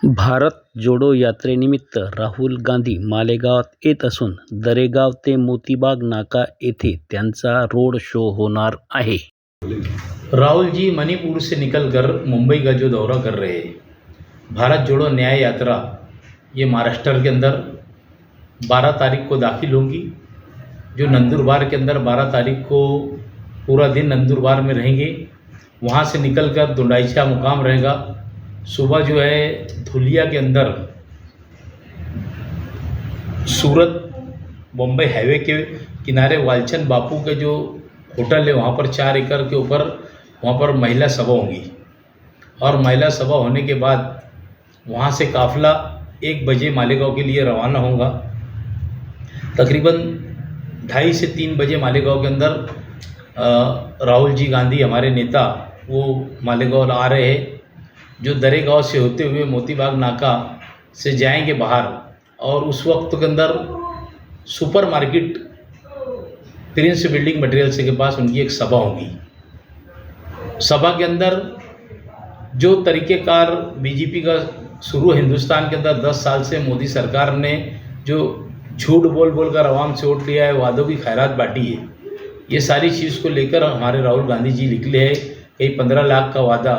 भारत जोडो यात्रेनिमित्त राहुल गांधी मालेगावात येत असून दरेगाव ते मोतीबाग नाका येथे त्यांचा रोड शो होणार आहे। राहुल जी मणिपुर से निकलकर मुंबई का जो दौरा कर रहे हैं, भारत जोड़ो न्याय यात्रा ये महाराष्ट्र के अंदर 12 तारीख को दाखिल होगी। जो नंदुरबार के अंदर 12 तारीख को पूरा दिन नंदुरबार में रहेंगे। वहाँ से निकलकर दुंडाईचा मुकाम रहेगा। सुबह जो है धुलिया के अंदर सूरत बम्बई हाईवे के किनारे वालचंद बापू के जो होटल है वहाँ पर 4 एकड़ के ऊपर वहाँ पर महिला सभा होगी। और महिला सभा होने के बाद वहाँ से काफ़िला 1 बजे मालेगांव के लिए रवाना होगा। तकरीबन 2:30 से 3 बजे मालेगांव के अंदर राहुल जी गांधी हमारे नेता वो मालेगांव आ रहे हैं। जो दरेगांव से होते हुए मोतीबाग नाका से जाएंगे बाहर, और उस वक्त के अंदर super market Prince building materials के पास उनकी एक सभा होगी। सभा के अंदर जो तरीक़ेकार बीजेपी का शुरू हिंदुस्तान के अंदर 10 साल से मोदी सरकार ने जो झूठ बोल कर आवाम से वोट लिया है, वादों की खैरात बांटी है, ये सारी चीज़ को लेकर हमारे राहुल गांधी जी निकले हैं। कहीं 15 लाख का वादा,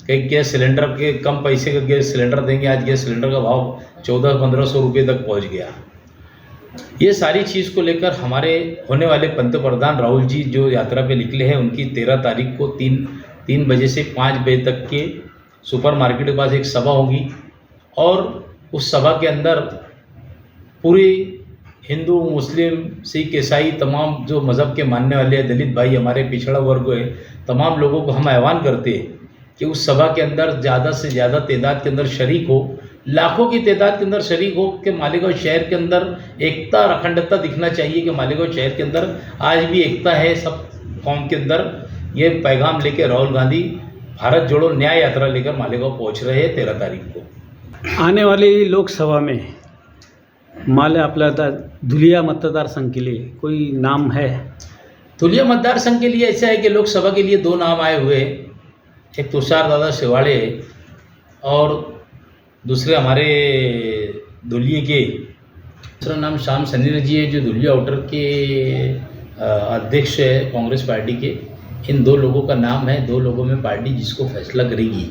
कहीं गैस सिलेंडर के कम पैसे का गैस सिलेंडर देंगे, आज गैस सिलेंडर का भाव 1400-1500 रुपये तक पहुंच गया। ये सारी चीज़ को लेकर हमारे होने वाले पंतप्रधान राहुल जी जो यात्रा पे निकले हैं, उनकी 13 तारीख को 3 बजे से 5 बजे तक के सुपर मार्केट के पास एक सभा होगी। और उस सभा के अंदर पूरी हिंदू, मुस्लिम, सिख, ईसाई तमाम जो मज़हब के मानने वाले हैं, दलित भाई, हमारे पिछड़ा वर्ग है, तमाम लोगों को हम आह्वान करते हैं कि उस सभा के अंदर ज़्यादा से ज़्यादा तादाद के अंदर शरीक हो, लाखों की तादाद के अंदर शरीक हो कि मालेगांव शहर के अंदर एकता और अखंडता दिखना चाहिए कि मालेगांव शहर के अंदर आज भी एकता है सब कौम के अंदर। ये पैगाम लेके राहुल गांधी भारत जोड़ो न्याय यात्रा लेकर मालेगांव पहुंच रहे हैं 13 तारीख को। आने वाली लोकसभा में आपला धुलिया मतदारसंघ के लिए कोई नाम है? धुलिया मतदारसंघ के लिए ऐसा है कि लोकसभा के लिए 2 नाम आए हुए हैं। एक तुषार दादा शेवाड़े और दूसरे हमारे धुलिया के दूसरा नाम श्याम सनीर जी है, जो धुलिया आउटर के अध्यक्ष है कांग्रेस पार्टी के। इन 2 लोगों का नाम है। 2 लोगों में पार्टी जिसको फैसला करेगी।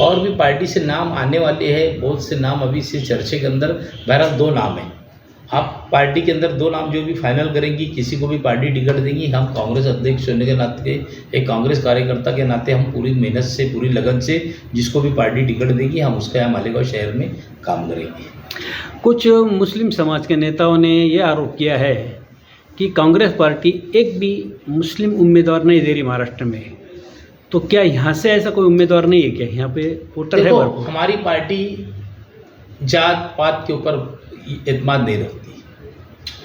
और भी पार्टी से नाम आने वाले हैं, बहुत से नाम अभी से चर्चे के अंदर। बहरहाल 2 नाम हैं। आप पार्टी के अंदर 2 नाम जो भी फाइनल करेंगी, किसी को भी पार्टी टिकट देंगी। हम कांग्रेस अध्यक्ष होने के नाते, एक कांग्रेस कार्यकर्ता के नाते, हम पूरी मेहनत से, पूरी लगन से जिसको भी पार्टी टिकट देगी हम उसका यहाँ मालेगांव शहर में काम करेंगे। कुछ मुस्लिम समाज के नेताओं ने ये आरोप किया है कि कांग्रेस पार्टी एक भी मुस्लिम उम्मीदवार नहीं दे रही महाराष्ट्र में, तो क्या यहाँ से ऐसा कोई उम्मीदवार नहीं है क्या? यहाँ पे वोटर है? हमारी पार्टी जात पात के ऊपर एतमाद नहीं रखती।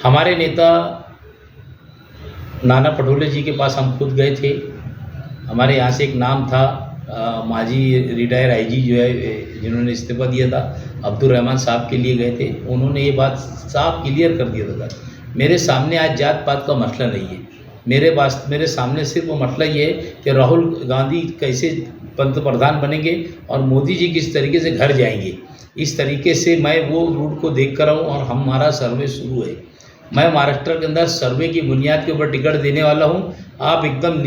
हमारे नेता नाना पटोले जी के पास हम खुद गए थे। हमारे यहाँ से एक नाम था माजी रिटायर आईजी जो है, जिन्होंने इस्तीफा दिया था, अब्दुल रहमान साहब के लिए गए थे। उन्होंने ये बात साफ क्लियर कर दिया था, मेरे सामने आज जात पात का मसला नहीं है। मेरे सामने सिर्फ वो मसला ये है कि राहुल गांधी कैसे पंतप्रधान बनेंगे और मोदी जी किस तरीके से घर जाएंगे। इस तरीके से मैं वो रूट को देख कर हूँ और हमारा सर्वे शुरू है। मैं महाराष्ट्र के अंदर सर्वे की बुनियाद के ऊपर टिकट देने वाला हूँ। आप एकदम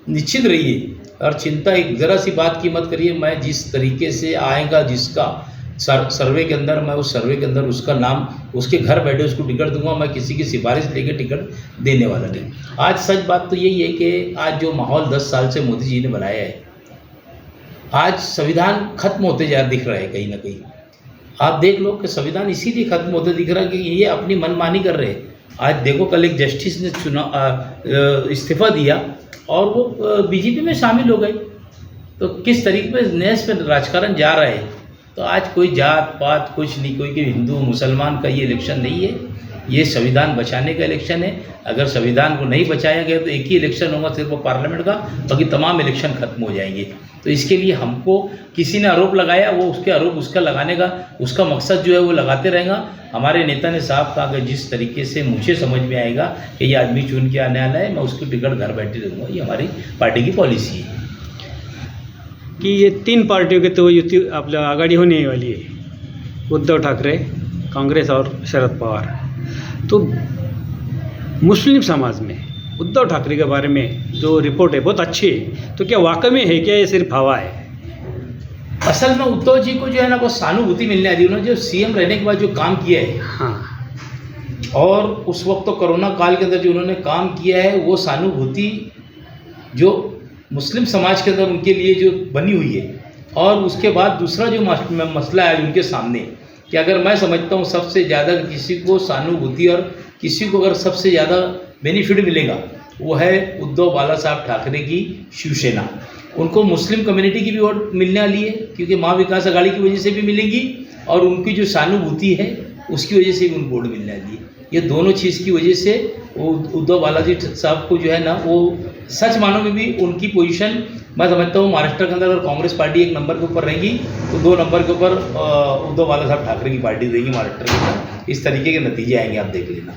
निश्चित रहिए और चिंता एक ज़रा सी बात की मत करिए। मैं जिस तरीके से आएगा जिसका सर्वे के अंदर, मैं उस सर्वे के अंदर उसका नाम, उसके घर बैठे उसको टिकट दूंगा। मैं किसी की सिफारिश लेके टिकट देने वाला नहीं। आज सच बात तो यही है कि आज जो माहौल 10 साल से मोदी जी ने बनाया है, आज संविधान खत्म होते जा दिख रहा है कहीं ना कहीं। आप देख लो कि संविधान इसीलिए खत्म होते दिख रहा है कि ये अपनी मनमानी कर रहे हैं। आज देखो, कल एक जस्टिस ने इस्तीफा दिया और वो बीजेपी में शामिल हो गए। तो किस तरीके से नेस पे राजकारण जा रहा है। तो आज कोई जात पात कुछ नहीं, कोई कि हिंदू मुसलमान का ये इलेक्शन नहीं है। ये संविधान बचाने का इलेक्शन है। अगर संविधान को नहीं बचाया गया तो एक ही इलेक्शन होगा सिर्फ पार्लियामेंट का, बाकी तमाम इलेक्शन खत्म हो जाएंगे। तो इसके लिए हमको किसी ने आरोप लगाया, वो उसके आरोप उसका लगाने का उसका मकसद जो है वो लगाते रहेगा। हमारे नेता ने साफ कहा कि जिस तरीके से मुझे समझ में आएगा कि ये आदमी चुन के आने वाला है, मैं उसकी टिकट घर बैठे दूंगा। ये हमारी पार्टी की पॉलिसी है। की ये 3 पार्टियों के तो युती आपल्या आघाडी होने वाली है, उद्धव ठाकरे, कांग्रेस और शरद पवार। तो मुस्लिम समाज में उद्धव ठाकरे के बारे में जो रिपोर्ट है बहुत अच्छी है, तो क्या वाकई में है क्या, ये सिर्फ हवा है? असल में उद्धव जी को जो है ना वो सहानुभूति मिलने वाली, उन्होंने जो सीएम रहने के बाद जो काम किया है, हाँ, और उस वक्त तो कोरोना काल के अंदर जो उन्होंने काम किया है, वो सहानुभूति जो मुस्लिम समाज के अंदर उनके लिए जो बनी हुई है। और उसके बाद दूसरा जो मसला है उनके सामने, कि अगर मैं समझता हूँ सबसे ज़्यादा किसी को सहानुभूति और किसी को अगर सबसे ज़्यादा बेनिफिट मिलेगा, वो है उद्धव बाला साहब ठाकरे की शिवसेना। उनको मुस्लिम कम्युनिटी की भी वोट मिलने वाली है, क्योंकि महाविकास आघाड़ी की वजह से भी मिलेंगी, और उनकी जो सहानुभूति है उसकी वजह से भी उनको वोट मिलने वाली है। ये दोनों चीज़ की वजह से वो उद्धव बालाजी साहब को जो है ना, वो सच मानो में भी उनकी पोजीशन मैं समझता हूँ महाराष्ट्र के अंदर अगर कांग्रेस पार्टी 1 नंबर के ऊपर रहेगी, तो 2 नंबर के ऊपर उद्धव बाला साहब ठाकरे की पार्टी रहेगी महाराष्ट्र के अंदर। इस तरीके के नतीजे आएंगे, आप देख लेना।